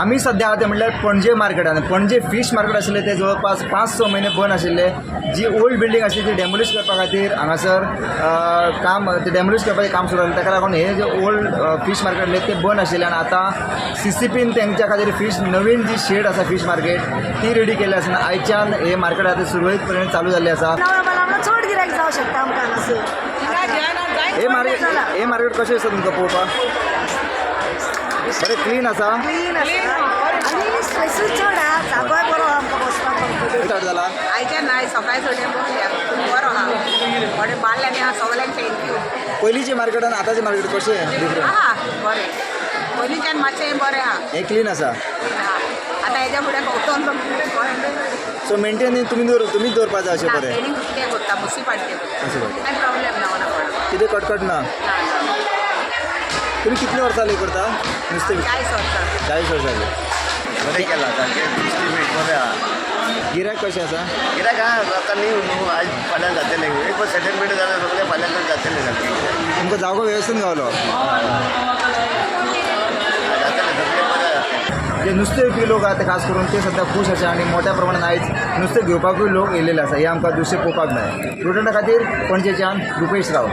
आम्ही सध्या आहात म्हणल्यार पणजे मार्केटान. पणजे फीश मार्केट आशिल्लें ते जवळपास 5-6 म्हयने बंद आशिल्ले. जी ओल्ड बिल्डींग आशिल्ली ती डेमोलिश करपा खातीर हांगासर काम ते डेमोलिश करपाचें काम सुरू जालें. ताका लागून हे जे ओल्ड फीश मार्केट आसलें ते बंद आशिल्ले आनी आतां CCPन तेंच्या खातीर फीश नवीन जी शेड आसा फीश मार्केट ती रेडी केल्ली आसा. आयच्यान हे मार्केट आतां सुरळीतपणे चालू जाल्लें आसा. चड गिरायक जावं शकता आमकां हांगासर. हे मार्केट कशें आसा तुमकां पळोवपाक? बरें क्लीन आसा. क्लीन आसा आनी स्पेसूय चड आहा. जागोय बरो आहा आमकां बसपाक. स्टार्ट जाला. आयच्या नाही सकाळी सगळें बसल्या बरो आहा थोडे बारल्यांनी आहा सगळ्यांक थँक्यू. पयलींचे मार्केट आनी आतांचे मार्केट कशें डिफरंट? आहा बरें पयलींच्यान मातशें बरें आहा. हे क्लीन आसा. आतां हेज्या फुडें भोंवतोन सो मेंटेन तुमीच दवरपा जाय अशें बरें. ट्रेनिंग तें करता मुन्सिपाल्टी अशें बरें. कांय प्रॉब्लेम ना कोणाक. कितें कटकट ना. तुमी कितलीं वर्सां जालीं करता नुस्तें? 40 वर्सां. 40 वर्सां जालीं. बरें केला सारकें एस्टिमेट बरें आहा. गिरायक कशें आसा? कित्याक आतां न्ही न्हू आयज फाल्यां जातलें एक सेटलमेंट जाल्यार सगळें फाल्यां जातलें सारकें. तुमकां जागो वेवस्थीत गावलो. जातलें सगळें बरें आहा. जे नुस्तें विकपी लोक आहा ते खास करून ते सध्या खूश आसा आनी मोठ्या प्रमाणात आयज नुस्तें घेवपाकूय लोक येयलेले आसा. हे आमकां दुसरें पळोवपाक मेळ्ळें. स्टुडंटा खातीर पणजेच्यान रुपेश राव.